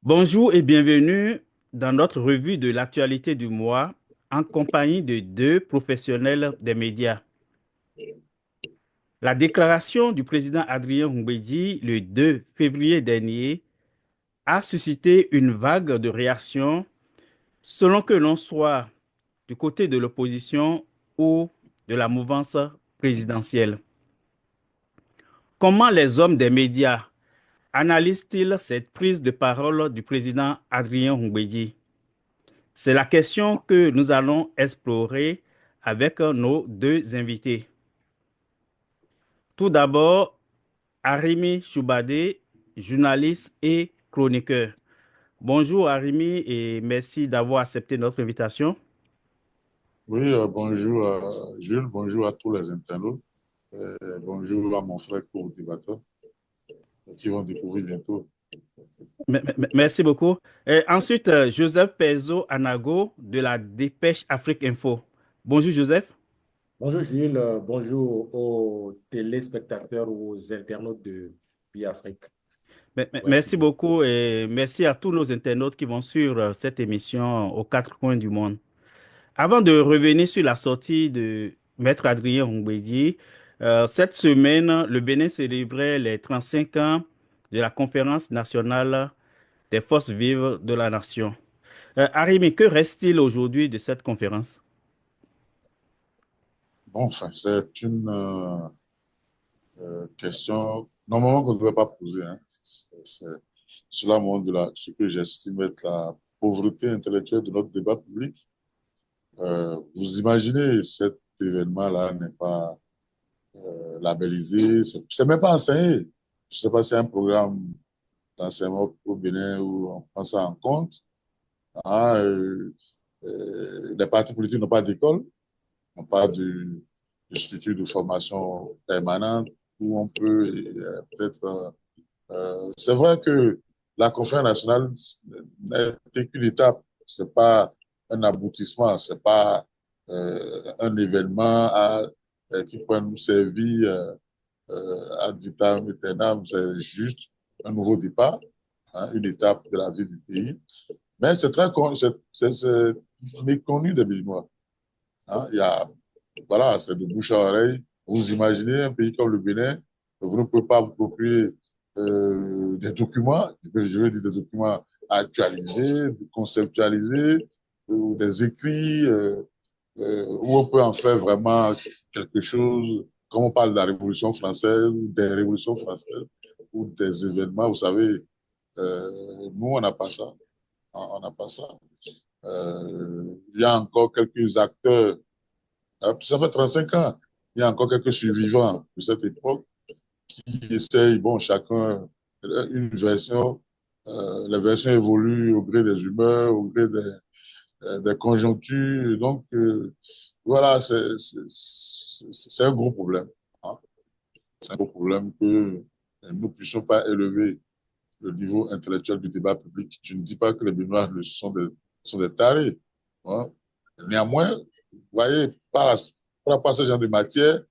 Bonjour et bienvenue dans notre revue de l'actualité du mois en compagnie de deux professionnels des médias. La déclaration du président Adrien Goumbédi le 2 février dernier a suscité une vague de réactions selon que l'on soit du côté de l'opposition ou de la mouvance présidentielle. Comment les hommes des médias analysent-ils cette prise de parole du président Adrien Goumbédi? C'est la question que nous allons explorer avec nos deux invités. Tout d'abord, Arimi Choubadé, journaliste et chroniqueur. Bonjour Arimi et merci d'avoir accepté notre invitation. Oui, bonjour Jules, bonjour à tous les internautes, bonjour à mon frère cultivateur qui vont découvrir bientôt. Merci beaucoup. Et ensuite, Joseph Pezo Anago de la Dépêche Afrique Info. Bonjour Joseph. Bonjour Gilles, bonjour aux téléspectateurs ou aux internautes de Biafrique Web Merci TV. beaucoup et merci à tous nos internautes qui vont suivre cette émission aux quatre coins du monde. Avant de revenir sur la sortie de Maître Adrien Goumbédi, cette semaine, le Bénin célébrait les 35 ans de la Conférence nationale des forces vives de la nation. Arimi, que reste-t-il aujourd'hui de cette conférence? Bon, enfin, c'est une question normalement qu'on ne devrait pas poser, hein. Cela montre ce que j'estime être la pauvreté intellectuelle de notre débat public. Vous imaginez, cet événement-là n'est pas labellisé, c'est même pas enseigné. Je ne sais pas si c'est un programme d'enseignement au Bénin où on prend ça en compte. Ah, les partis politiques n'ont pas d'école, n'ont pas d'institut de formation permanente où on peut peut-être. C'est vrai que la conférence nationale n'est qu'une étape, c'est pas un aboutissement, c'est pas un événement qui peut nous servir ad vitam aeternam, c'est juste un nouveau départ, hein, une étape de la vie du pays. Mais c'est très c'est méconnu des Béninois. Hein. Il y a, voilà, c'est de bouche à oreille. Vous imaginez un pays comme le Bénin, vous ne pouvez pas vous procurer des documents, je veux dire des documents actualisés, conceptualisés, ou des écrits où on peut en faire vraiment quelque chose, comme on parle de la Révolution française, ou des révolutions françaises, ou des événements, vous savez, nous, on n'a pas ça. On n'a pas ça. Il y a encore quelques acteurs, ça fait 35 ans, il y a encore quelques survivants de cette époque qui essayent, bon, chacun, une version, les versions évoluent au gré des humeurs, au gré des conjonctures. Donc, voilà, c'est un gros problème. Hein. C'est un gros problème que nous ne puissions pas élever le niveau intellectuel du débat public. Je ne dis pas que les Béninois sont des tarés. Hein. Néanmoins, vous voyez, par rapport à ce genre de matière,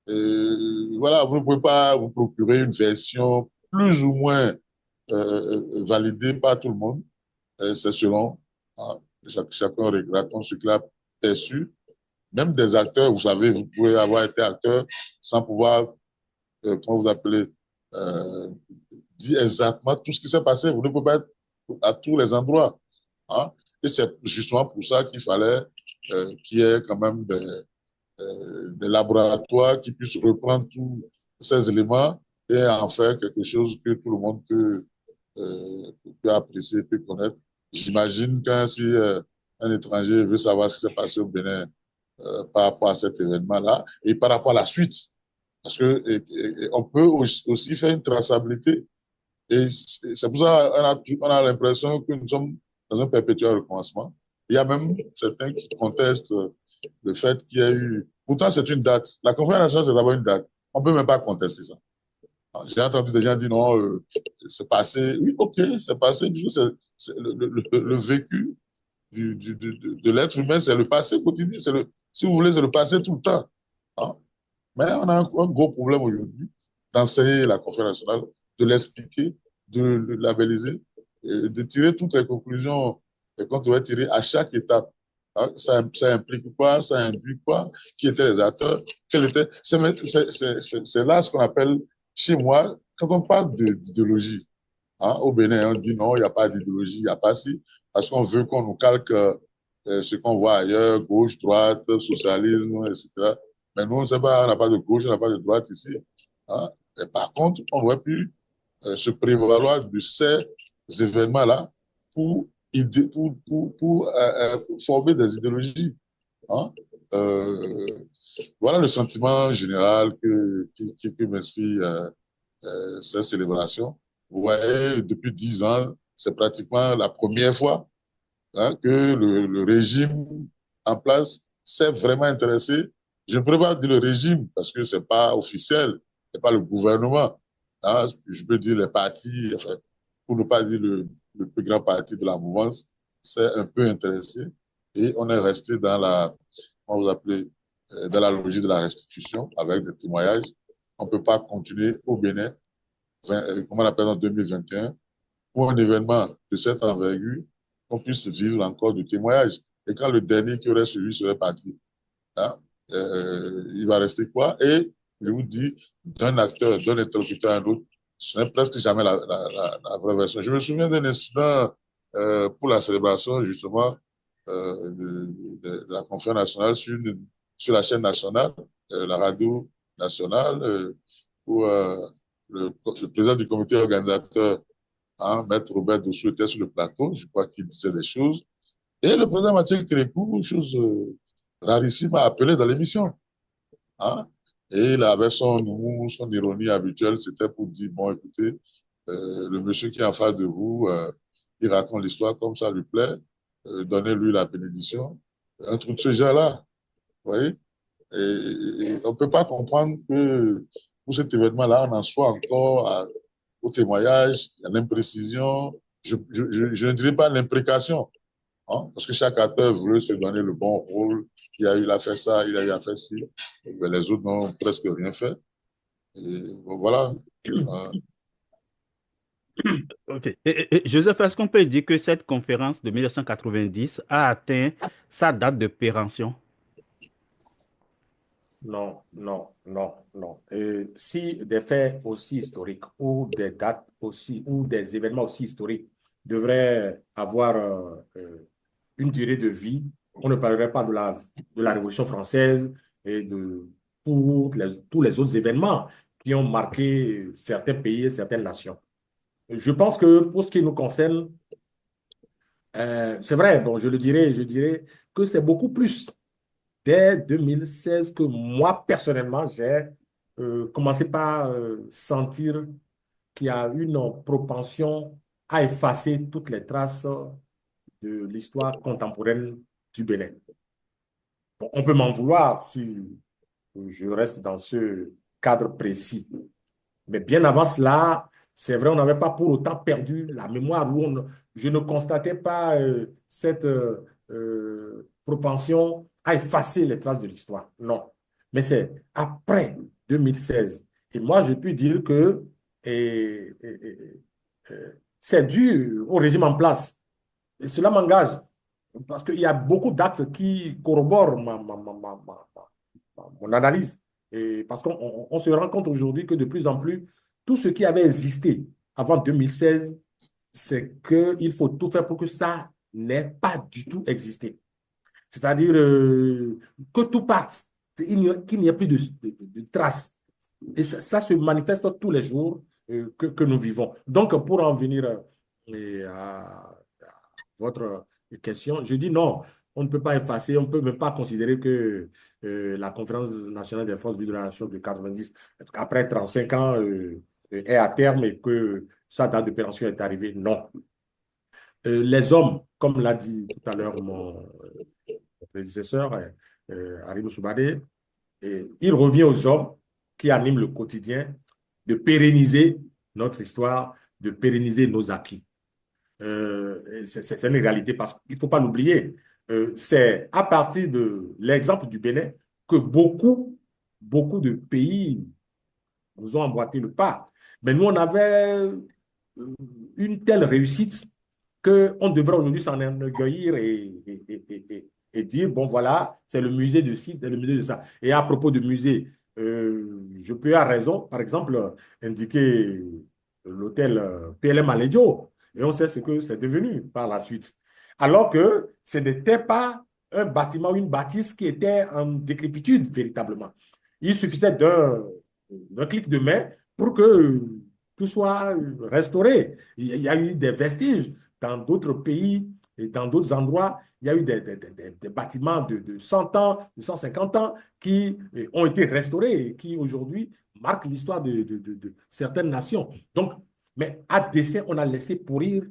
voilà, vous ne pouvez pas vous procurer une version plus ou moins validée par tout le monde. C'est selon, hein, chacun raconte ce qu'il a perçu. Même des acteurs, vous savez, vous pouvez avoir été acteur sans pouvoir, comment vous appelez, euh, dire exactement tout ce qui s'est passé. Vous ne pouvez pas être à tous les endroits. Hein. Et c'est justement pour ça qu'il fallait qu'il y ait quand même des laboratoires qui puissent reprendre tous ces éléments et en faire quelque chose que tout le monde peut apprécier, peut connaître. J'imagine que si un étranger veut savoir ce qui s'est passé au Bénin par rapport à cet événement-là et par rapport à la suite, parce que on peut aussi faire une traçabilité. Et c'est pour ça qu'on a l'impression que nous sommes dans un perpétuel recommencement. Il y a même certains qui contestent le fait qu'il y a eu. Pourtant, c'est une date. La conférence nationale, c'est d'abord une date. On ne peut même pas contester ça. J'ai entendu des gens dire non, c'est passé. Oui, ok, c'est passé. C'est le vécu de l'être humain, c'est le passé quotidien. Si vous voulez, c'est le passé tout le temps. Hein. Mais on a un gros problème aujourd'hui d'enseigner la conférence nationale, de l'expliquer, de le labelliser. de tirer toutes les conclusions qu'on devait tirer à chaque étape. Hein, ça implique quoi, ça implique quoi, qui étaient les acteurs, quel était. C'est là ce qu'on appelle, chez moi, quand on parle d'idéologie, hein, au Bénin, on dit non, il n'y a pas d'idéologie, il n'y a pas si, parce qu'on veut qu'on nous calque ce qu'on voit ailleurs, gauche, droite, socialisme, etc. Mais nous, on ne sait pas, on n'a pas de gauche, on n'a pas de droite ici. Hein. Et par contre, on aurait pu se prévaloir de ces événements-là pour, former des idéologies. Hein. Euh, voilà le sentiment général qui m'inspire cette célébration. Vous voyez, depuis 10 ans, c'est pratiquement la première fois, hein, que le régime en place s'est vraiment intéressé. Je ne peux pas dire le régime parce que c'est pas officiel, c'est pas le gouvernement. Hein, je peux dire les partis, enfin, pour ne pas dire le plus grand parti de la mouvance, s'est un peu intéressé et on est resté dans la, comment vous appelez, dans la logique de la restitution avec des témoignages. On ne peut pas continuer au Bénin, comme on l'appelle en 2021, pour un événement de cette envergure, qu'on puisse vivre encore du témoignage. Et quand le dernier qui aurait suivi serait parti, hein, il va rester quoi? Et je vous dis, d'un acteur, d'un interlocuteur à un autre, ce n'est presque jamais la vraie version. Je me souviens d'un incident pour la célébration, justement, de la conférence nationale sur la chaîne nationale, la radio nationale, où le président du comité organisateur, hein, Maître Robert Dossou, était sur le plateau, je crois qu'il disait des choses. Et le président Mathieu Kérékou, chose rarissime, a appelé dans l'émission. Hein. Et il avait son humour, son ironie habituelle, c'était pour dire, bon, écoutez, le monsieur qui est en face de vous, il raconte l'histoire comme ça lui plaît, donnez-lui la bénédiction. Un truc de ce genre-là, vous voyez. Et on ne peut pas comprendre que pour cet événement-là, on en soit encore au témoignage, à l'imprécision, je ne dirais pas l'imprécation, hein, parce que chaque acteur voulait se donner le bon rôle. Il a fait ça, il a eu à faire ci. Mais les autres n'ont presque rien fait. Et bon, voilà. OK. Et Joseph, est-ce qu'on peut dire que cette conférence de 1990 a atteint sa date de péremption? Non, non, non, non. Si des faits aussi historiques ou des dates aussi ou des événements aussi historiques devraient avoir une durée de vie, on ne parlerait pas de la Révolution française et de tous les autres événements qui ont marqué certains pays et certaines nations. Je pense que pour ce qui nous concerne, c'est vrai, bon, je dirais que c'est beaucoup plus dès 2016 que moi, personnellement, j'ai commencé par sentir qu'il y a une propension à effacer toutes les traces de l'histoire contemporaine du Bénin. Bon, on peut m'en vouloir si je reste dans ce cadre précis. Mais bien avant cela, c'est vrai, on n'avait pas pour autant perdu la mémoire, je ne constatais pas cette propension à effacer les traces de l'histoire. Non. Mais c'est après 2016. Et moi, je puis dire que c'est dû au régime en place. Et cela m'engage. Parce qu'il y a beaucoup d'actes qui corroborent mon analyse. Et parce qu'on se rend compte aujourd'hui que de plus en plus, tout ce qui avait existé avant 2016, c'est qu'il faut tout faire pour que ça n'ait pas du tout existé. C'est-à-dire que tout parte, qu'il n'y ait plus de traces. Et ça se manifeste tous les jours que nous vivons. Donc, pour en venir à votre question, je dis non, on ne peut pas effacer, on ne peut même pas considérer que la conférence nationale des forces vives de la nation de 90, après 35 ans, est à terme et que sa date de péremption est arrivée. Non. Les hommes, comme l'a dit tout à l'heure mon prédécesseur, Harim Soubadé, il revient aux hommes qui animent le quotidien de pérenniser notre histoire, de pérenniser nos acquis. C'est une réalité parce qu'il ne faut pas l'oublier. C'est à partir de l'exemple du Bénin que beaucoup de pays nous ont emboîté le pas. Mais nous, on avait une telle réussite qu'on devrait aujourd'hui s'en enorgueillir et dire, bon voilà, c'est le musée de ci, c'est le musée de ça. Et à propos de musée, je peux à raison, par exemple, indiquer l'hôtel PLM Alejo, et on sait ce que c'est devenu par la suite. Alors que ce n'était pas un bâtiment, une bâtisse qui était en décrépitude véritablement. Il suffisait d'un clic de main pour que tout soit restauré. Il y a eu des vestiges dans d'autres pays et dans d'autres endroits. Il y a eu des bâtiments de 100 ans, de 150 ans qui ont été restaurés et qui aujourd'hui marquent l'histoire de certaines nations. Donc, mais à dessein, on a laissé pourrir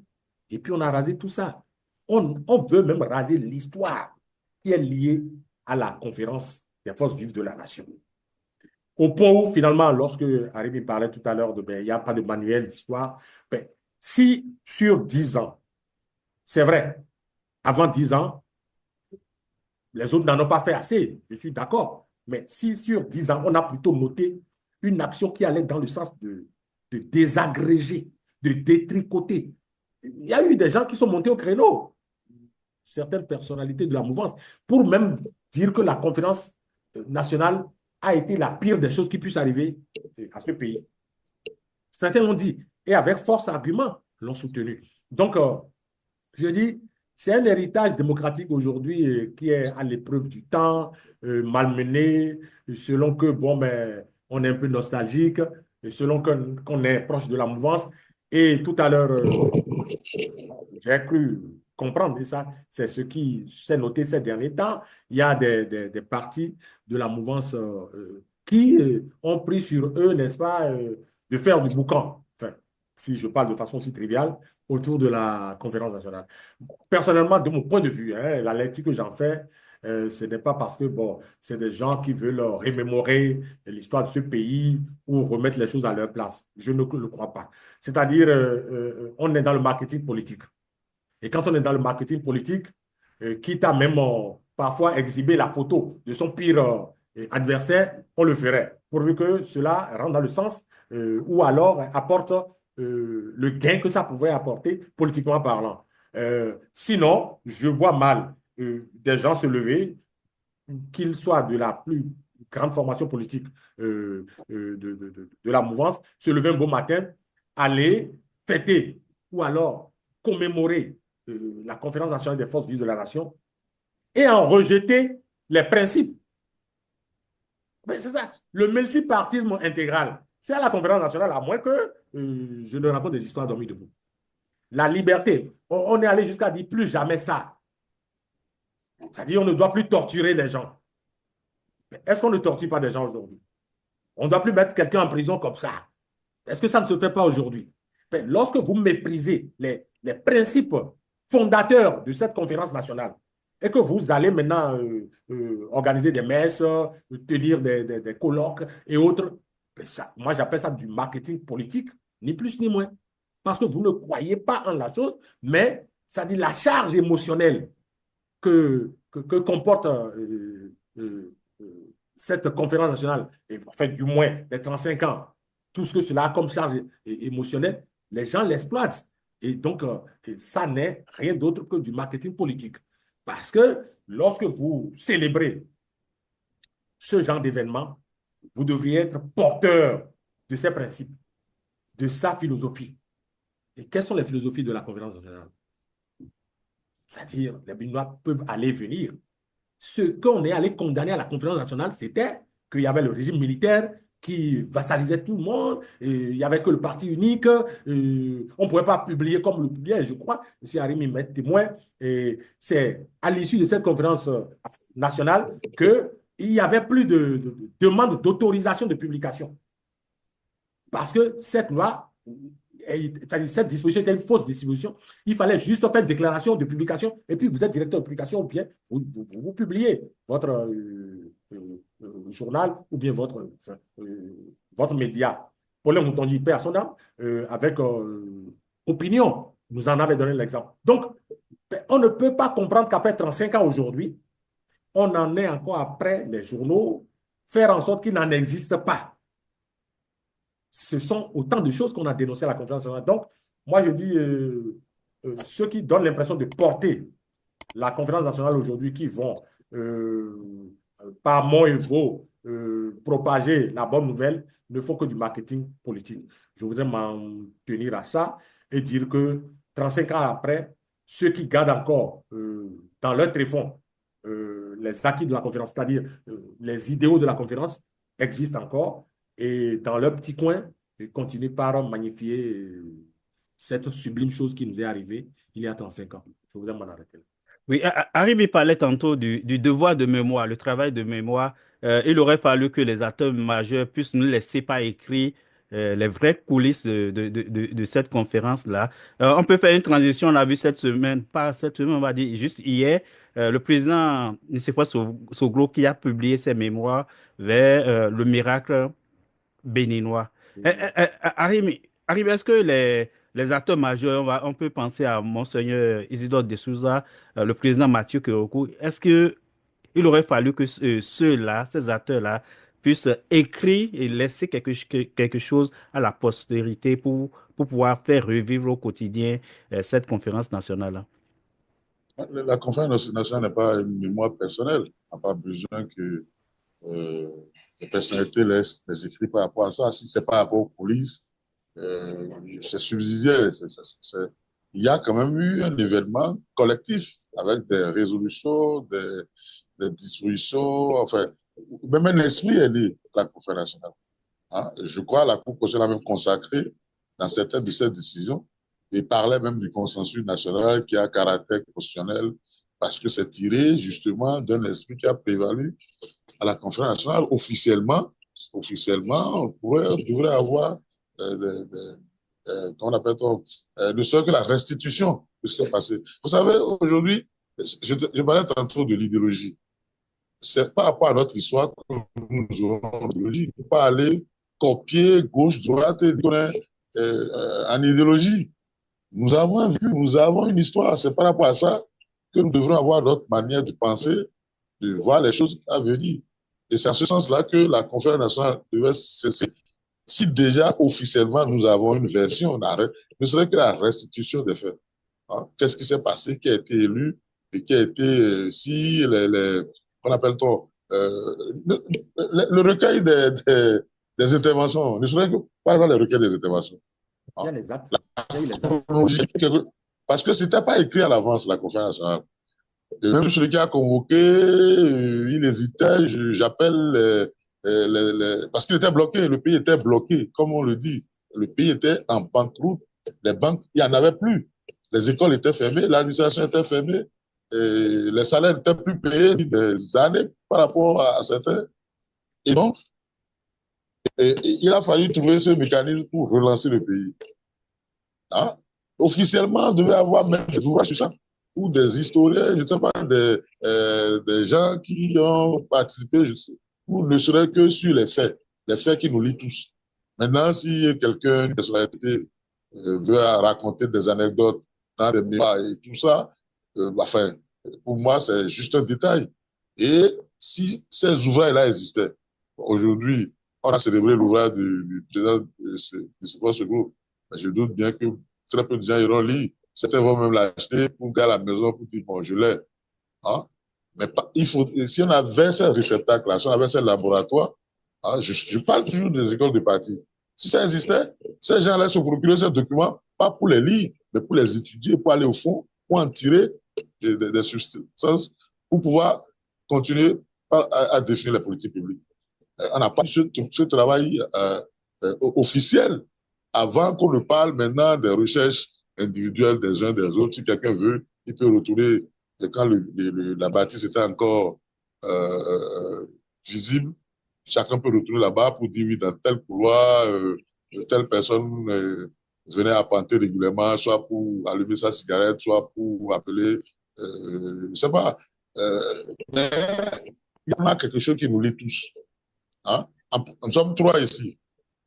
et puis on a rasé tout ça. On veut même raser l'histoire qui est liée à la conférence des forces vives de la nation. Au point où, finalement, lorsque Harimi parlait tout à l'heure de il n'y a pas de manuel d'histoire, ben, si sur 10 ans, c'est vrai, avant 10 ans, les autres n'en ont pas fait assez, je suis d'accord, mais si sur 10 ans, on a plutôt noté une action qui allait dans le sens de désagréger, de détricoter, il y a eu des gens qui sont montés au créneau, certaines personnalités de la mouvance, pour même dire que la conférence nationale a été la pire des choses qui puissent arriver à ce pays. Certains l'ont dit, et avec force argument l'ont soutenu. Donc, je dis, c'est un héritage démocratique aujourd'hui qui est à l'épreuve du temps, malmené, selon que, bon, ben, on est un peu nostalgique, selon qu'on est proche de la mouvance. Et tout à l'heure, j'ai cru comprendre, et ça, c'est ce qui s'est noté ces derniers temps. Il y a des partis de la mouvance qui ont pris sur eux, n'est-ce pas, de faire du boucan. Enfin, si je parle de façon si triviale, autour de la conférence nationale. Personnellement, de mon point de vue, hein, la lecture que j'en fais, ce n'est pas parce que, bon, c'est des gens qui veulent remémorer l'histoire de ce pays ou remettre les choses à leur place. Je ne le crois pas. C'est-à-dire, on est dans le marketing politique. Et quand on est dans le marketing politique, quitte à même parfois exhiber la photo de son pire adversaire, on le ferait, pourvu que cela rentre dans le sens ou alors apporte le gain que ça pouvait apporter politiquement parlant. Sinon, je vois mal des gens se lever, qu'ils soient de la plus grande formation politique de la mouvance, se lever un beau matin, aller fêter ou alors commémorer la conférence nationale des forces vives de la nation et en rejeter les principes. C'est ça, le multipartisme intégral. C'est à la conférence nationale, à moins que je ne raconte des histoires dormies debout. La liberté, on est allé jusqu'à dire plus jamais ça. C'est-à-dire on ne doit plus torturer les gens. Est-ce qu'on ne torture pas des gens aujourd'hui? On ne doit plus mettre quelqu'un en prison comme ça. Est-ce que ça ne se fait pas aujourd'hui? Lorsque vous méprisez les principes fondateurs de cette conférence nationale et que vous allez maintenant organiser des messes, tenir des colloques et autres, ça, moi j'appelle ça du marketing politique, ni plus ni moins. Parce que vous ne croyez pas en la chose, mais ça dit la charge émotionnelle que comporte cette conférence nationale, et en fait du moins les 35 ans, tout ce que cela a comme charge émotionnelle, les gens l'exploitent. Et donc, ça n'est rien d'autre que du marketing politique. Parce que lorsque vous célébrez ce genre d'événement, vous devriez être porteur de ces principes, de sa philosophie. Et quelles sont les philosophies de la conférence nationale? C'est-à-dire, les Béninois peuvent aller et venir. Ce qu'on est allé condamner à la conférence nationale, c'était qu'il y avait le régime militaire qui vassalisait tout le monde, et il n'y avait que le parti unique, on ne pouvait pas publier comme le publiait, je crois, M. Harimi m'est témoin, et c'est à l'issue de cette conférence nationale qu'il n'y avait plus de demande d'autorisation de publication. Parce que cette loi, cette disposition était une fausse disposition. Il fallait juste faire une déclaration de publication et puis vous êtes directeur de publication ou bien vous publiez votre journal ou bien votre média. Paulin Moutonji, paix à son âme, avec opinion, nous en avait donné l'exemple. Donc, on ne peut pas comprendre qu'après 35 ans aujourd'hui, on en est encore après les journaux, faire en sorte qu'il n'en existe pas. Ce sont autant de choses qu'on a dénoncées à la conférence nationale. Donc, Moi, je dis, ceux qui donnent l'impression de porter la conférence nationale aujourd'hui, qui vont par mots et mots propager la bonne nouvelle, ne font que du marketing politique. Je voudrais m'en tenir à ça et dire que 35 ans après, ceux qui gardent encore dans leur tréfonds les acquis de la conférence, c'est-à-dire les idéaux de la conférence, existent encore et dans leur petit coin, ils continuent par magnifier cette sublime chose qui nous est arrivée il y a 35 ans. Je voudrais m'en arrêter là. Oui, Harry parlait tantôt du devoir de mémoire, le travail de mémoire. Il aurait fallu que les acteurs majeurs puissent nous laisser par écrit les vraies coulisses de cette conférence-là. On peut faire une transition, on l'a vu cette semaine, pas cette semaine, on va dire juste hier, le président Nicéphore Soglo qui a publié ses mémoires vers le miracle béninois. Harim, est-ce que les acteurs majeurs, on peut penser à Monseigneur Isidore de Souza, le président Mathieu Kérokou, est-ce que il aurait fallu que ceux-là, ces acteurs-là, puissent écrire et laisser quelque chose à la postérité pour pouvoir faire revivre au quotidien cette conférence nationale-là? La conférence nationale n'est pas une mémoire personnelle. On n'a pas besoin que les personnalités laissent des écrits par rapport à ça. Si c'est par rapport aux polices, c'est subsidiaire. Il y a quand même eu un événement collectif avec des résolutions, des dispositions, enfin, même un esprit est né de la conférence nationale. Hein. Je crois que la Cour constitutionnelle a même consacré dans certaines de ces décisions et parlait même du consensus national qui a caractère constitutionnel parce que c'est tiré justement d'un esprit qui a prévalu à la conférence nationale. Officiellement, on devrait avoir comment appelle-t-on, ne serait que la restitution de ce qui s'est passé. Vous savez, aujourd'hui, je parlais tantôt de l'idéologie. C'est par rapport à notre histoire que nous aurons l'idéologie. Il ne faut pas aller copier gauche, droite et en idéologie. Nous avons une histoire. C'est par rapport à ça que nous devrons avoir notre manière de penser, de voir les choses à venir. Et c'est en ce sens-là que la conférence nationale devait cesser. Si déjà officiellement nous avons une version, on arrête, ne serait que la restitution des faits. Hein? Qu'est-ce qui s'est passé, qui a été élu et qui a été, si qu'on appelle-t-on, le recueil des interventions, ne serait que par exemple le recueil des interventions. Il y a Hein? les actes. Il y a eu les actes. Parce que c'était pas écrit à l'avance, la conférence nationale. Et même celui qui a convoqué, il hésitait, j'appelle parce qu'il était bloqué, le pays était bloqué, comme on le dit. Le pays était en banqueroute, les banques, il n'y en avait plus. Les écoles étaient fermées, l'administration était fermée, et les salaires n'étaient plus payés des années par rapport à certains. Et donc, il a fallu trouver ce mécanisme pour relancer le pays. Hein? Officiellement, on devait avoir même des ouvrages sur ça, ou des historiens, je ne sais pas, des gens qui ont participé, je sais, ou ne serait que sur les faits qui nous lient tous. Maintenant, si quelqu'un, une personnalité, veut raconter des anecdotes dans des mémoires et tout ça, enfin, pour moi, c'est juste un détail. Et si ces ouvrages-là existaient, aujourd'hui, on a célébré l'ouvrage du président de ce groupe, mais je doute bien que très peu de gens iront lire. Certains vont même l'acheter pour garder à la maison pour dire, bon, je l'ai. Hein? Mais il faut, si on avait ces réceptacles-là, si on avait ces laboratoires, hein, je parle toujours des écoles de parti. Si ça existait, ces gens-là se procuraient ces documents, pas pour les lire, mais pour les étudier, pour aller au fond, pour en tirer des substances, pour pouvoir continuer à définir les politiques publiques. On n'a pas ce travail officiel avant qu'on ne parle maintenant des recherches individuelles des uns des autres. Si quelqu'un veut, il peut retourner quand la bâtisse était encore visible. Chacun peut retourner là-bas pour dire oui, dans tel couloir, telle personne venait apprenter régulièrement, soit pour allumer sa cigarette, soit pour appeler, je ne sais pas. Mais il y en a quelque chose qui nous lie tous. Hein? Nous sommes trois ici.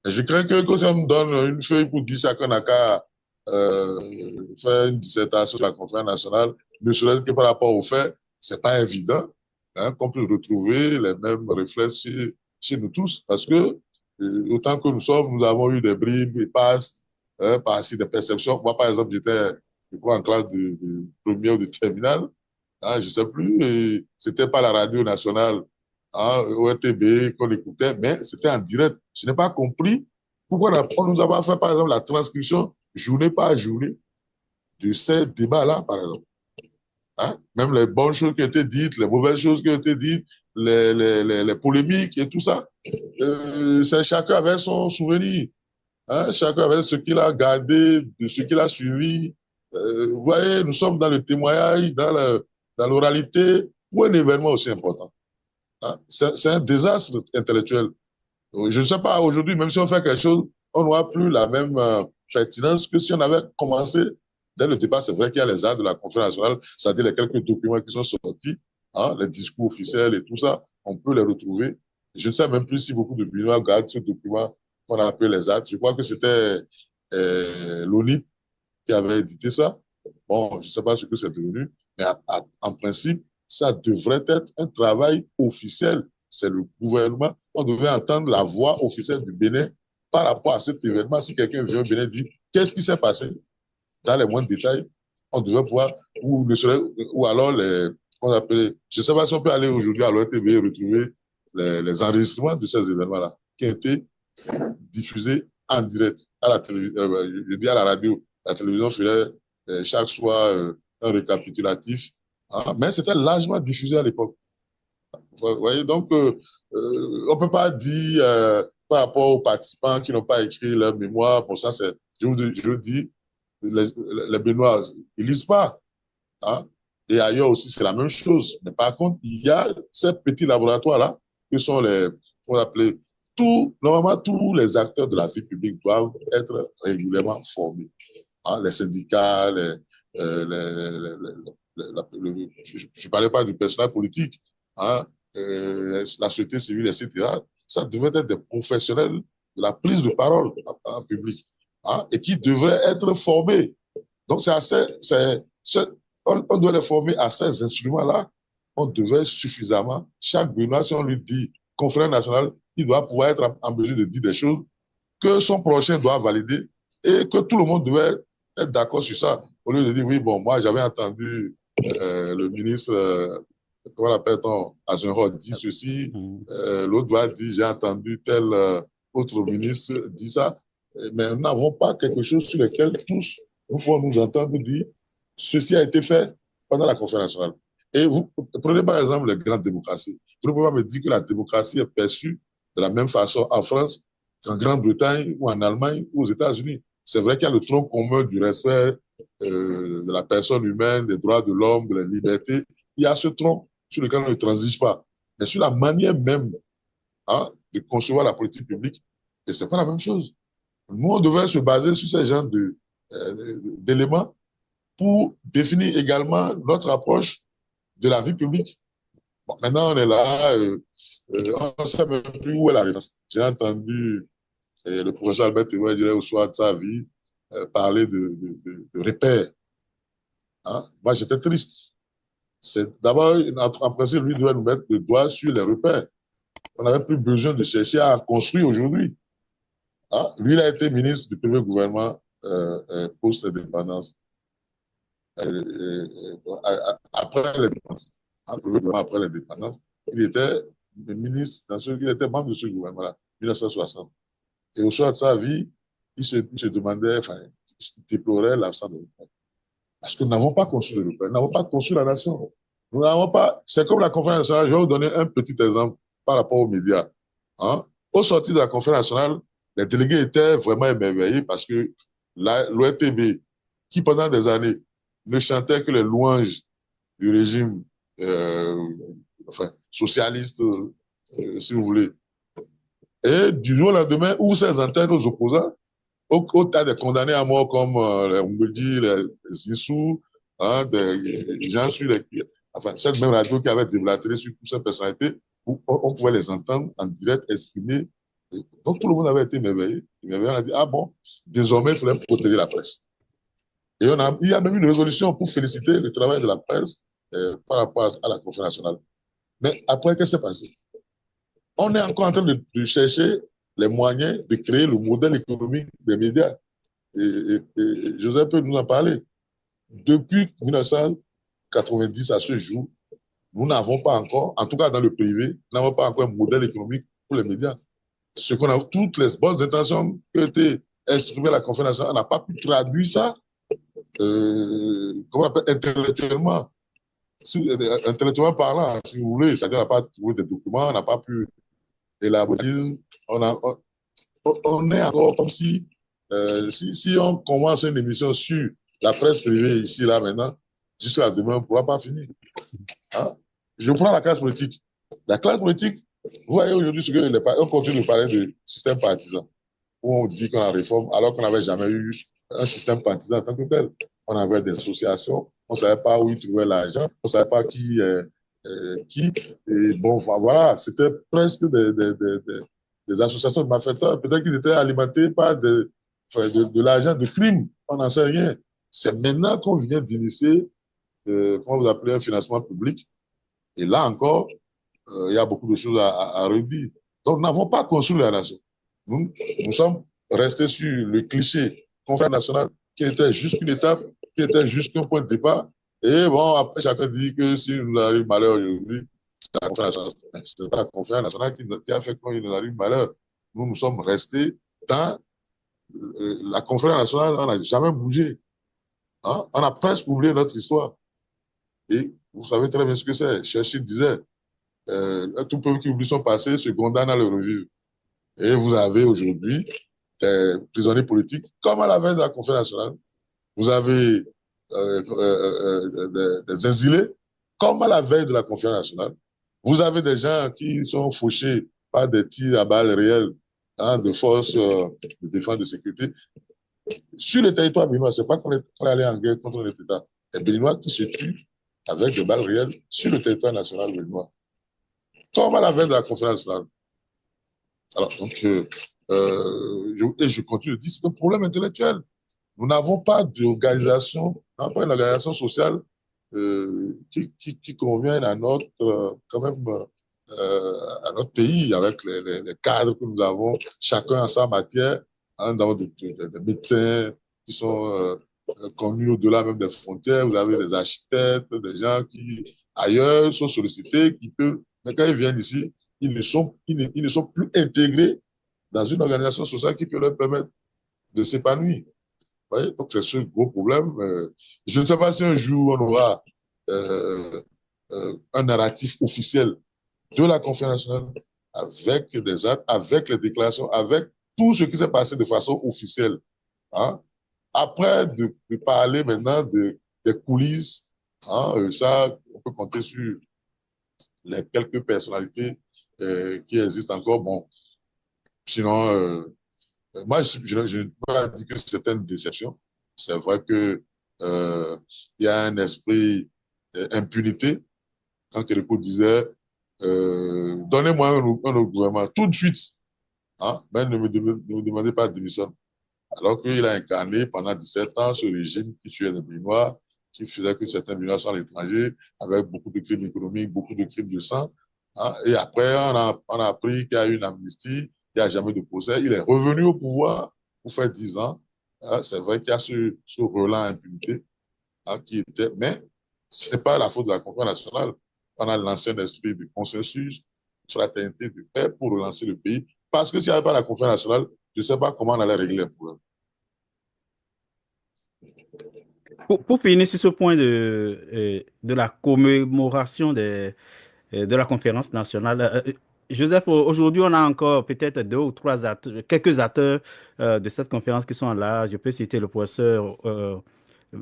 Et je crains que ça me donne une feuille pour dire chacun n'a qu'à faire une dissertation sur la conférence nationale, ne serait-ce que par rapport aux faits, c'est pas évident qu'on puisse retrouver les mêmes réflexes chez nous tous, parce que autant que nous sommes, nous avons eu des bribes et passes par ainsi de perceptions. Moi, par exemple, je crois, en classe de première ou de terminale, hein, je sais plus, et c'était pas la radio nationale, hein, ORTB qu'on écoutait, mais c'était en direct. Je n'ai pas compris pourquoi on nous a pas fait, par exemple, la transcription journée par journée de ces débats-là, par exemple. Hein? Même les bonnes choses qui ont été dites, les mauvaises choses qui ont été dites, les polémiques et tout ça. Chacun avait son souvenir. Hein? Chacun avait ce qu'il a gardé, de ce qu'il a suivi. Vous voyez, nous sommes dans le témoignage, dans l'oralité, ou un événement aussi important. Hein? C'est un désastre intellectuel. Je ne sais pas, aujourd'hui, même si on fait quelque chose, on n'aura plus la même pertinence que si on avait commencé dès le départ. C'est vrai qu'il y a les actes de la conférence nationale, c'est-à-dire les quelques documents qui sont sortis, hein, les discours officiels et tout ça, on peut les retrouver. Je ne sais même plus si beaucoup de Béninois gardent ce document qu'on a appelé les actes. Je crois que c'était l'ONU qui avait édité ça. Bon, je ne sais pas ce que c'est devenu, mais en principe, ça devrait être un travail officiel. C'est le gouvernement. On devait entendre la voix officielle du Bénin par rapport à cet événement. Si quelqu'un vient au Bénin et dit qu'est-ce qui s'est passé dans les moindres détails, on devait pouvoir, ou alors on appelle, je ne sais pas si on peut aller aujourd'hui à l'ORTV et retrouver les enregistrements de ces événements-là qui ont été diffusés en direct à la télévision, je dis à la radio. La télévision faisait chaque soir un récapitulatif, hein, mais c'était largement diffusé à l'époque. Vous voyez, donc on ne peut pas dire par rapport aux participants qui n'ont pas écrit leur mémoire, pour ça, je vous dis, les Béninois, ils ne lisent pas. Hein, et ailleurs aussi, c'est la même chose. Mais par contre, il y a ces petits laboratoires-là, que sont on appelle, normalement, tous les acteurs de la vie publique doivent être régulièrement formés. Hein, les syndicats, je ne parlais pas du personnel politique, hein, la société civile, etc. Ça devrait être des professionnels de la prise de parole en public, hein, et qui devraient être formés. Donc, on doit les former à ces instruments-là. On devait suffisamment, chaque Béninois, si on lui dit conférence nationale, il doit pouvoir être en mesure de dire des choses que son prochain doit valider et que tout le monde devait être d'accord sur ça. Au lieu de dire, oui, bon, moi, j'avais entendu le ministre, comment l'appelle-t-on, Azenrod dit ceci, l'autre doit dire, j'ai entendu tel autre ministre dit ça, mais nous n'avons pas quelque chose sur lequel tous, nous pouvons nous entendre dire, ceci a été fait pendant la conférence nationale. Et vous prenez par exemple les grandes démocraties. Vous ne pouvez pas me dire que la démocratie est perçue de la même façon en France qu'en Grande-Bretagne ou en Allemagne ou aux États-Unis. C'est vrai qu'il y a le tronc commun du respect de la personne humaine, des droits de l'homme, de la liberté. Il y a ce tronc sur lequel on ne transige pas. Mais sur la manière même, hein, de concevoir la politique publique, et c'est pas la même chose. Nous, on devrait se baser sur ces genres d'éléments pour définir également notre approche de la vie publique. Bon, maintenant, on est là, on ne sait même plus où est la réponse. J'ai entendu le professeur Albert Théoué, au soir de sa vie, parler de repères. Hein? Moi, j'étais triste. D'abord, en principe, lui devait nous mettre le doigt sur les repères. On n'avait plus besoin de chercher à construire aujourd'hui. Hein? Lui, il a été ministre du premier gouvernement post-indépendance. Après l'indépendance. Après l'indépendance, il était ministre, il était membre de ce gouvernement-là, 1960. Et au soir de sa vie, il se demandait, enfin, il déplorait l'absence de repères. Parce que nous n'avons pas construit le repères, nous n'avons pas construit la nation. Nous n'avons pas, c'est comme la conférence nationale, je vais vous donner un petit exemple par rapport aux médias. Hein? Au sortir de la conférence nationale, les délégués étaient vraiment émerveillés parce que l'ORTB, qui pendant des années ne chantait que les louanges du régime enfin, socialiste, si vous voulez, et du jour au lendemain, ouvre ses antennes aux opposants, au tas de condamnés à mort comme les Mbedi, les Zissou, hein, des gens sur les... Enfin, cette même radio qui avait déblatéré sur toutes ces personnalités, où on pouvait les entendre en direct, exprimer. Donc tout le monde avait été émerveillé. On a dit, ah bon, désormais, il fallait protéger la presse. Et il y a même une résolution pour féliciter le travail de la presse par rapport à la conférence nationale. Mais après, qu'est-ce qui s'est passé? On est encore en train de chercher les moyens de créer le modèle économique des médias. et Joseph peut nous en parler. Depuis 1990 à ce jour, nous n'avons pas encore, en tout cas dans le privé, nous n'avons pas encore un modèle économique pour les médias. Ce qu'on a, toutes les bonnes intentions qui ont été exprimées à la conférence, on n'a pas pu traduire ça, comment on appelle, intellectuellement. Intellectuellement parlant, si vous voulez, c'est-à-dire on n'a pas trouvé des documents, on n'a pas pu élaborer, on est encore comme si on commence une émission sur la presse privée ici, là, maintenant, jusqu'à demain, on ne pourra pas finir. Hein? Je prends la classe politique. La classe politique, vous voyez aujourd'hui ce que on continue de parler de système partisan, où on dit qu'on a réforme, alors qu'on n'avait jamais eu un système partisan en tant que tel. On avait des associations, on ne savait pas où ils trouvaient l'argent, on ne savait pas qui. Et bon, voilà, c'était presque des associations de malfaiteurs. Peut-être qu'ils étaient alimentés par de l'argent de crime, on n'en sait rien. C'est maintenant qu'on vient d'initier, comment vous appelez, un financement public. Et là encore, il y a beaucoup de choses à redire. Donc, nous n'avons pas construit la nation. Nous sommes restés sur le cliché conférence nationale qui était juste une étape, qui était juste un point de départ. Et bon, après, chacun dit que si nous arrive malheur aujourd'hui, c'est la conférence nationale. C'est pas la conférence nationale qui a fait qu'il nous arrive malheur. Nous sommes restés dans la conférence nationale, on n'a jamais bougé. Hein? On a presque oublié notre histoire. Et vous savez très bien ce que c'est. Churchill disait, tout peuple qui oublie son passé se condamne à le revivre. Et vous avez aujourd'hui des prisonniers politiques, comme à la veille de la conférence nationale. Vous avez des exilés, comme à la veille de la conférence nationale. Vous avez des gens qui sont fauchés par des tirs à balles réelles, hein, de forces de défense de sécurité. Sur le territoire béninois, ce n'est pas qu'on est allé en guerre contre notre État. Les Béninois qui se tuent avec des balles réelles sur le territoire national béninois. Comme à la veille de la conférence nationale. Alors, donc, je continue de dire, c'est un problème intellectuel. Nous n'avons pas d'organisation, pas une organisation sociale qui convienne à notre, quand même, à notre pays, avec les cadres que nous avons, chacun en sa matière, hein, dans des médecins qui sont connus au-delà même des frontières. Vous avez des architectes, des gens qui, ailleurs, sont sollicités, qui peuvent, mais quand ils viennent ici, ils ne sont plus intégrés dans une organisation sociale qui peut leur permettre de s'épanouir. Donc, c'est ce gros problème. Je ne sais pas si un jour on aura un narratif officiel de la conférence nationale avec des actes, avec les déclarations, avec tout ce qui s'est passé de façon officielle. Hein. Après, de parler maintenant des coulisses, hein, ça, on peut compter sur les quelques personnalités qui existent encore. Bon, sinon, moi, je ne peux pas dire que c'est une déception. C'est vrai que il y a un esprit d'impunité. Quand Kérékou disait, donnez-moi un autre gouvernement tout de suite, hein, mais ne me demandez pas de démission. Alors qu'il a incarné pendant 17 ans ce régime qui tuait les Béninois, qui faisait que certains Béninois sont à l'étranger, avec beaucoup de crimes économiques, beaucoup de crimes de sang. Hein, et après, on a appris qu'il y a eu une amnistie, il n'y a jamais de procès. Il est revenu au pouvoir pour faire 10 ans. Hein, c'est vrai qu'il y a ce relent impunité, hein, qui était, mais ce n'est pas la faute de la conférence nationale. On a lancé un esprit de consensus, de fraternité, de paix pour relancer le pays. Parce que s'il n'y avait pas la conférence nationale, je ne sais pas comment on allait régler le problème. Pour finir sur ce point de la commémoration de la conférence nationale, Joseph, aujourd'hui, on a encore peut-être deux ou trois acteurs, quelques acteurs de cette conférence qui sont là. Je peux citer le professeur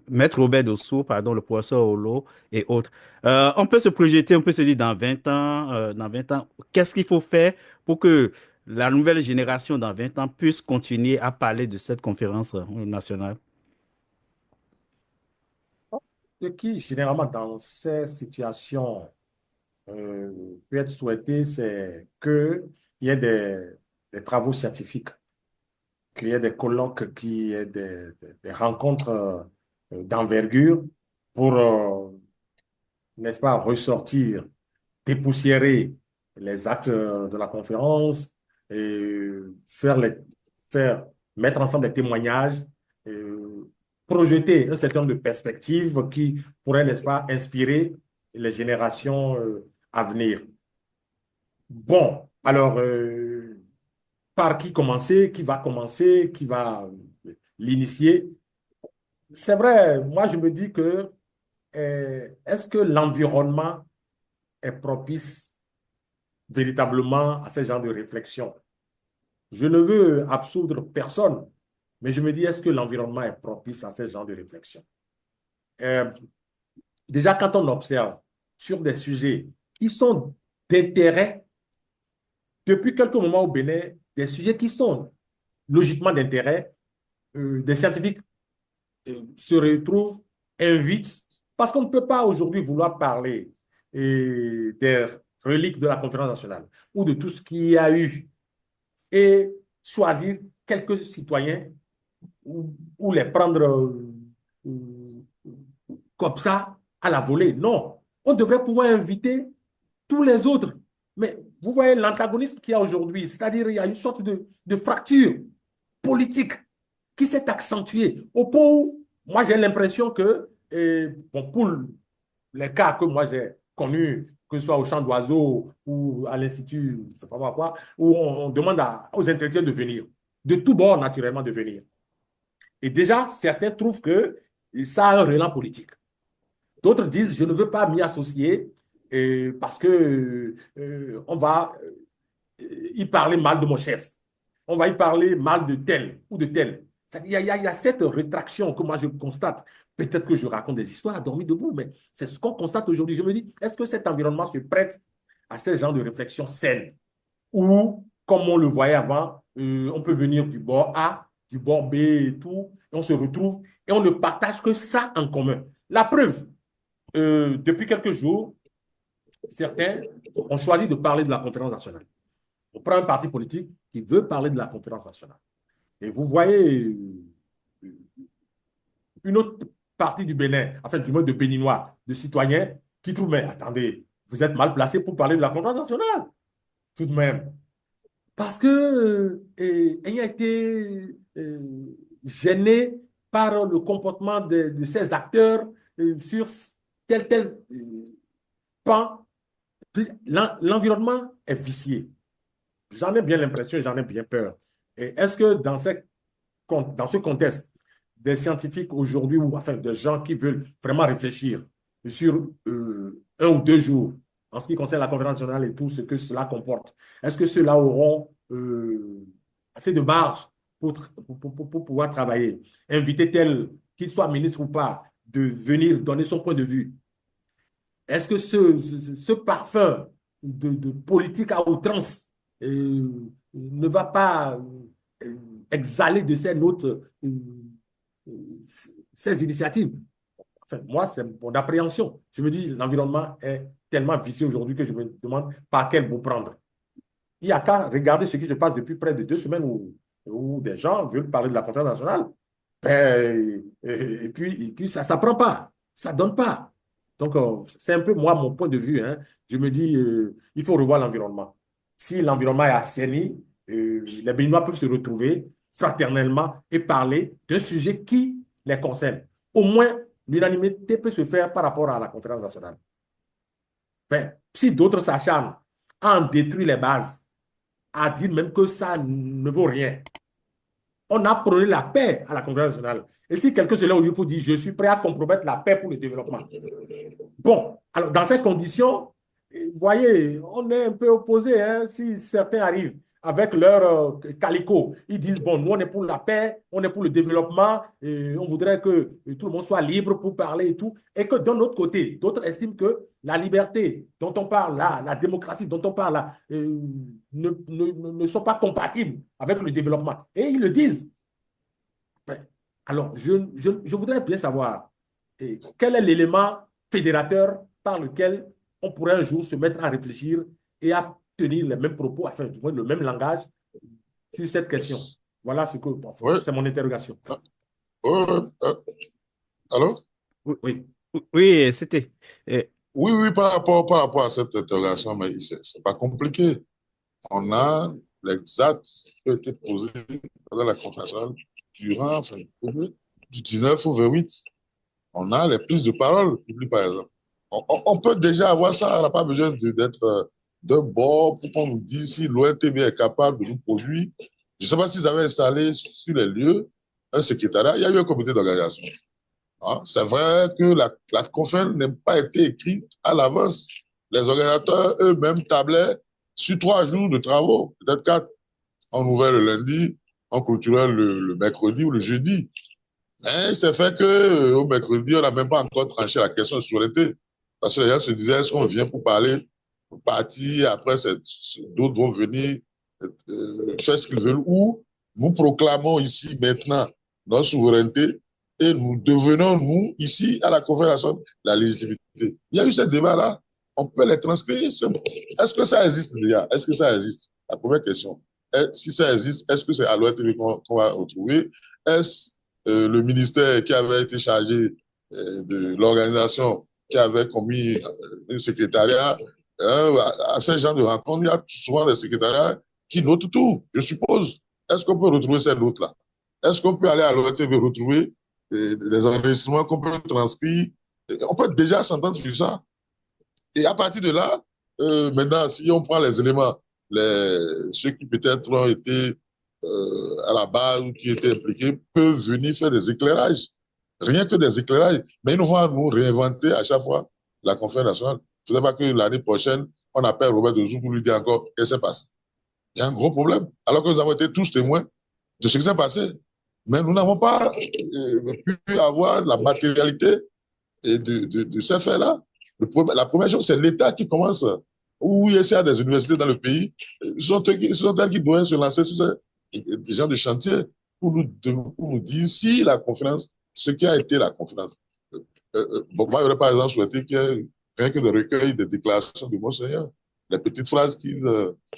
Maître Robert Dossou, pardon, le professeur Olo et autres. On peut se projeter, on peut se dire dans 20 ans, qu'est-ce qu'il faut faire pour que la nouvelle génération dans 20 ans puisse continuer à parler de cette conférence nationale? Ce qui, généralement, dans ces situations, peut être souhaité, c'est qu'il y ait des travaux scientifiques, qu'il y ait des colloques, qu'il y ait des rencontres d'envergure pour, n'est-ce pas, ressortir, dépoussiérer les actes de la conférence et faire mettre ensemble les témoignages projeter un certain nombre de perspectives qui pourraient, n'est-ce pas, inspirer les générations à venir. Bon, alors, par qui commencer, qui va l'initier? C'est vrai, moi je me dis que est-ce que l'environnement est propice véritablement à ce genre de réflexion? Je ne veux absoudre personne, mais je me dis, est-ce que l'environnement est propice à ce genre de réflexion? Euh, Déjà, quand on observe sur des sujets qui sont d'intérêt, depuis quelques moments au Bénin, des sujets qui sont logiquement d'intérêt, des scientifiques se retrouvent, invitent, parce qu'on ne peut pas aujourd'hui vouloir parler des reliques de la conférence nationale ou de tout ce qu'il y a eu et choisir quelques citoyens ou les prendre comme ça à la volée. Non, on devrait pouvoir inviter tous les autres. Mais vous voyez l'antagonisme qu'il y a aujourd'hui, c'est-à-dire il y a une sorte de fracture politique qui s'est accentuée au point où moi j'ai l'impression que, bon, pour les cas que moi j'ai connus, que ce soit au champ d'oiseaux ou à l'Institut, je ne sais pas quoi, où on demande aux intellectuels de venir, de tous bords naturellement de venir. Et déjà, certains trouvent que ça a un relan politique. D'autres disent, je ne veux pas m'y associer parce que on va y parler mal de mon chef. On va y parler mal de tel ou de tel. Il y a cette rétraction que moi je constate. Peut-être que je raconte des histoires à dormir debout, mais c'est ce qu'on constate aujourd'hui. Je me dis, est-ce que cet environnement se prête à ce genre de réflexion saine? Ou, comme on le voyait avant, on peut venir du bord A, du bord B et tout, et on se retrouve et on ne partage que ça en commun. La preuve, depuis quelques jours, certains ont choisi de parler de la conférence nationale. On prend un parti politique qui veut parler de la conférence nationale. Et vous voyez une autre partie du Bénin, enfin du moins de Béninois, de citoyens, qui trouvent, mais attendez, vous êtes mal placé pour parler de la conférence nationale, tout de même. Parce que ayant été gêné par le comportement de ces acteurs sur tel pan, l'environnement est vicié. J'en ai bien l'impression, j'en ai bien peur. Et est-ce que dans ce contexte, des scientifiques aujourd'hui, ou enfin des gens qui veulent vraiment réfléchir sur 1 ou 2 jours en ce qui concerne la conférence nationale et tout ce que cela comporte, est-ce que ceux-là auront assez de marge pour pouvoir travailler? Inviter tel, qu'il soit ministre ou pas, de venir donner son point de vue. Est-ce que ce parfum de politique à outrance ne va pas exhaler de ces notes ces initiatives? Enfin, moi, c'est mon appréhension. Je me dis, l'environnement est tellement vicieux aujourd'hui que je me demande par quel bout prendre. Il n'y a qu'à regarder ce qui se passe depuis près de 2 semaines où des gens veulent parler de la conférence nationale. Et puis ça ne prend pas, ça ne donne pas. Donc, c'est un peu moi, mon point de vue, hein. Je me dis, il faut revoir l'environnement. Si l'environnement est assaini, les Béninois peuvent se retrouver fraternellement et parler d'un sujet qui les concerne. Au moins, l'unanimité peut se faire par rapport à la conférence nationale. Ben, si d'autres s'acharnent à en détruire les bases, à dire même que ça ne vaut rien, on a prôné la paix à la conférence nationale. Et si quelqu'un se lève aujourd'hui pour dire je suis prêt à compromettre la paix pour le développement. Bon, alors dans ces conditions, vous voyez, on est un peu opposé. Hein, si certains arrivent avec leur calico, ils disent bon, nous on est pour la paix, on est pour le développement, et on voudrait que tout le monde soit libre pour parler et tout. Et que d'un autre côté, d'autres estiment que la liberté dont on parle là, la démocratie dont on parle là, ne sont pas compatibles avec le développement. Et ils le disent. Alors, je voudrais bien savoir quel est l'élément fédérateur par lequel on pourrait un jour se mettre à réfléchir et à tenir les mêmes propos, enfin, du moins le même langage sur cette question. Voilà ce que Oui, c'est mon interrogation. allô? Oui, oui, oui, c'était. euh, Oui, oui, par rapport à cette interrogation, mais c'est pas compliqué. On a l'exact qui a été posé dans la conférence nationale. durant, enfin, du 19 au 28, on a les prises de parole publiques, par exemple. On peut déjà avoir ça, on n'a pas besoin d'être d'un bord pour qu'on nous dise si l'ONTB est capable de nous produire. Je ne sais pas s'ils avaient installé sur les lieux un secrétariat, il y a eu un comité d'organisation. Hein? C'est vrai que la conférence n'a pas été écrite à l'avance. Les organisateurs eux-mêmes tablaient sur 3 jours de travaux, peut-être 4. On ouvrait le lundi, on clôturait le mercredi ou le jeudi. Mais c'est fait que au mercredi, on n'a même pas encore tranché la question de souveraineté. Parce que les gens se disaient, est-ce qu'on vient pour parler, pour partir, après d'autres vont venir faire ce qu'ils veulent, ou nous proclamons ici maintenant notre souveraineté et nous devenons, nous, ici, à la Confédération, la légitimité. Il y a eu ce débat-là, on peut les transcrire. Est-ce que ça existe déjà? Est-ce que ça existe? La première question. Si ça existe, est-ce que c'est à l'ONTB qu'on va retrouver? Est-ce le ministère qui avait été chargé de l'organisation, qui avait commis un secrétariat, à ces gens de rencontre, il y a souvent des secrétariats qui notent tout, je suppose. Est-ce qu'on peut retrouver ces notes-là? Est-ce qu'on peut aller à l'ONTB retrouver des enregistrements qu'on peut transcrire? On peut déjà s'entendre sur ça. Et à partir de là, maintenant, si on prend les éléments, ceux qui peut-être ont été à la base ou qui étaient impliqués peuvent venir faire des éclairages. Rien que des éclairages. Mais ils vont nous réinventer à chaque fois la conférence nationale. Je ne sais pas que l'année prochaine, on appelle Robert Dezou pour lui dire encore qu'est-ce qui s'est passé. Il y a un gros problème. Alors que nous avons été tous témoins de ce qui s'est passé. Mais nous n'avons pas pu avoir la matérialité de ces faits-là. La première chose, c'est l'État qui commence, ou il y a des universités dans le pays, ce sont elles qui doivent se lancer sur des gens de chantier pour nous dire si la conférence, ce qui a été la conférence. Bon, moi, j'aurais par exemple souhaité qu'il y ait rien que des recueils de déclarations de Monseigneur, les petites phrases qu'il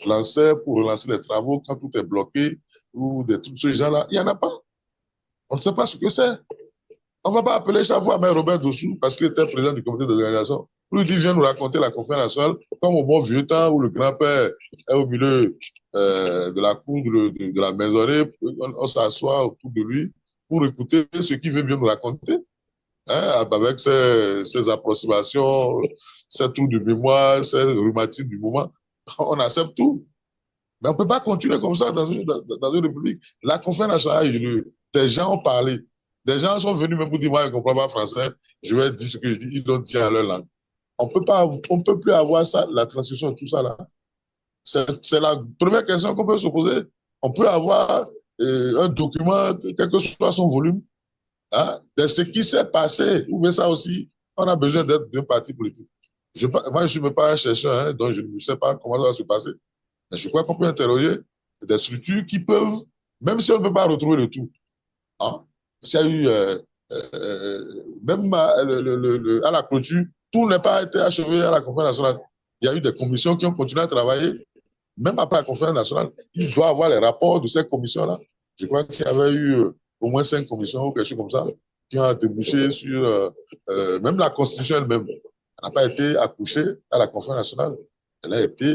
lançait pour relancer les travaux quand tout est bloqué, ou de tous ces gens-là. Il n'y en a pas. On ne sait pas ce que c'est. On ne va pas appeler chaque fois Maître Robert Dossou parce qu'il était président du comité d'organisation. Pour lui dire, viens nous raconter la conférence nationale, comme au bon vieux temps où le grand-père est au milieu de la cour de la maisonnée, on s'assoit autour de lui pour écouter ce qu'il veut bien nous raconter, hein, avec ses approximations, ses trous de mémoire, ses rhumatismes du moment. On accepte tout. Mais on ne peut pas continuer comme ça dans une république. La conférence nationale a eu lieu. Des gens ont parlé. Des gens sont venus même pour dire, moi, je ne comprends pas français, je vais dire ce que je dis, ils l'ont dit à leur langue. On ne peut plus avoir ça, la transcription de tout ça là. C'est la première question qu'on peut se poser. On peut avoir un document, quel que soit son volume, hein, de ce qui s'est passé. Ou bien ça aussi, on a besoin d'être d'un parti politique. Moi, je ne suis même pas un chercheur, hein, donc je ne sais pas comment ça va se passer. Mais je crois qu'on peut interroger des structures qui peuvent, même si on ne peut pas retrouver le tout, hein, s'il y a eu, même à la clôture, tout n'a pas été achevé à la conférence nationale. Il y a eu des commissions qui ont continué à travailler, même après la conférence nationale. Il doit avoir les rapports de ces commissions-là. Je crois qu'il y avait eu au moins 5 commissions ou quelque chose comme ça qui ont débouché sur même la Constitution elle-même. Elle n'a pas été accouchée à la conférence nationale. Elle a été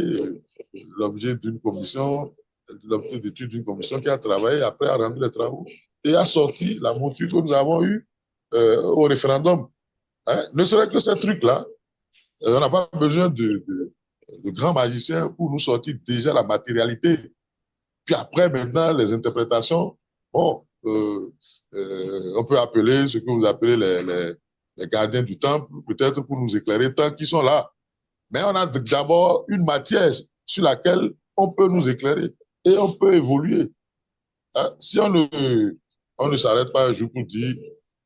l'objet d'une commission, l'objet d'étude d'une commission qui a travaillé, après a rendu les travaux et a sorti la monture que nous avons eue au référendum. Hein? Ne serait que ce truc-là, on n'a pas besoin de grands magiciens pour nous sortir déjà la matérialité. Puis après, maintenant, les interprétations, bon, on peut appeler ce que vous appelez les gardiens du temple, peut-être pour nous éclairer tant qu'ils sont là. Mais on a d'abord une matière sur laquelle on peut nous éclairer et on peut évoluer. Hein? Si on ne s'arrête pas un jour pour dire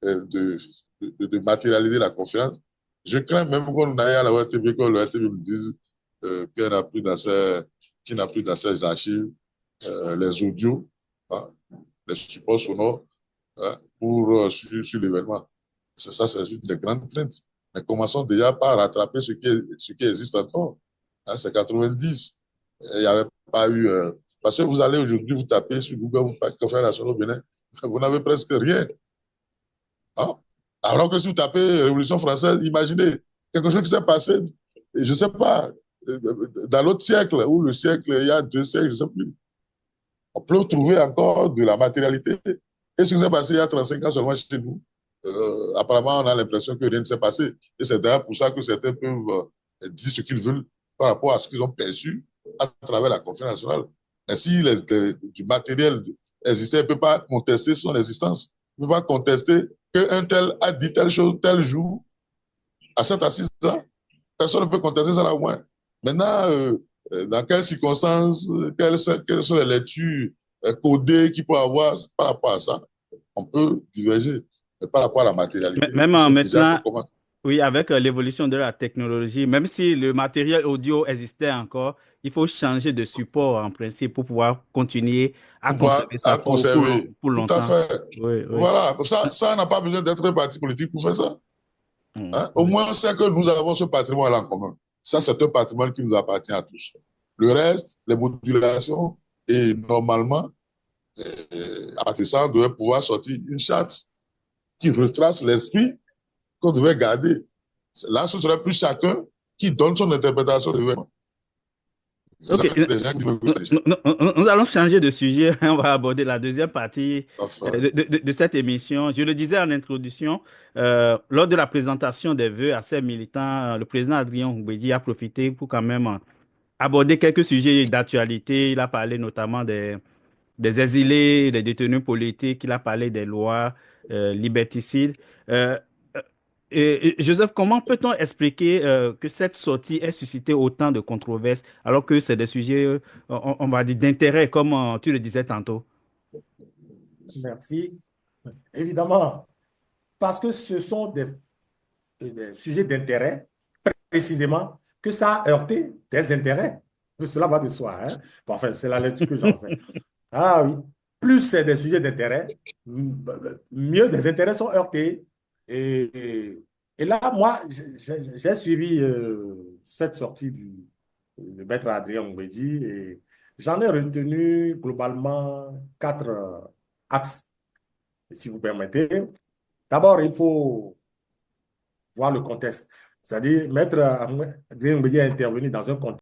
de matérialiser la confiance, je crains même qu'on aille à la ONTB, que la ONTB nous dise qu'il n'a plus dans ses archives les audios, hein, les supports sonores, hein, pour sur l'événement. C'est ça, c'est une des grandes craintes. Mais commençons déjà par rattraper ce qui existe encore. Hein, c'est 90. Il n'y avait pas eu... parce que vous allez aujourd'hui, vous tapez sur Google, vous faites Conférence nationale au Bénin, vous n'avez presque rien. Hein? Alors que si vous tapez Révolution française, imaginez quelque chose qui s'est passé, je ne sais pas, dans l'autre siècle, ou le siècle, il y a 2 siècles, je ne sais plus. On peut trouver encore de la matérialité Et ce qui s'est passé il y a 35 ans seulement chez nous, apparemment, on a l'impression que rien ne s'est passé. Et c'est d'ailleurs pour ça que certains peuvent dire ce qu'ils veulent par rapport à ce qu'ils ont perçu à travers la conférence nationale. Et si du matériel existait, il ne peut pas contester son existence. Il ne peut pas contester qu'un tel a dit telle chose tel jour à cette assise-là. Personne ne peut contester ça là au moins. Maintenant, dans quelles circonstances, quelles sont les lectures codées qu'il peut avoir par rapport à ça, on peut diverger. Mais par rapport à la matérialité, Même il faut déjà que maintenant, comment. oui, avec l'évolution de la technologie, même si le matériel audio existait encore, il faut changer de support en principe pour pouvoir continuer à Pouvoir conserver ça à conserver. pour Tout à longtemps. fait. Oui, oui. Voilà. Ça n'a pas besoin d'être un parti politique pour faire ça. Mm, Hein? Au oui. moins, c'est que nous avons ce patrimoine en commun. Ça, c'est un patrimoine qui nous appartient à tous. Le reste, les modulations, et normalement, à partir de ça, on devait pouvoir sortir une charte qui retrace l'esprit qu'on devait garder. Là, ce serait plus chacun qui donne son interprétation de l'événement. C'est ça Ok, que les gens qui veulent que ça échappe. nous allons changer de sujet. On va aborder la deuxième partie Enfin, de cette émission. Je le disais en introduction, lors de la présentation des vœux à ces militants, le président Adrien Gougbedi a profité pour quand même aborder quelques sujets d'actualité. Il a parlé notamment des exilés, des détenus politiques, il a parlé des lois liberticides. Euh, euh, Joseph, comment peut-on expliquer que cette sortie ait suscité autant de controverses alors que c'est des sujets, on va dire, d'intérêt, comme tu le disais tantôt? Merci. Évidemment, parce que ce sont des sujets d'intérêt, précisément, que ça a heurté des intérêts. Cela va de soi, hein? Bon, enfin, c'est la lecture que j'en fais. Ah oui, plus c'est des sujets d'intérêt, mieux des intérêts sont heurtés. Et là, moi, j'ai suivi cette sortie de Maître Adrien Mbedi et j'en ai retenu globalement quatre axes, si vous permettez. D'abord, il faut voir le contexte. C'est-à-dire, Maître Adrien Mbedi est intervenu dans un contexte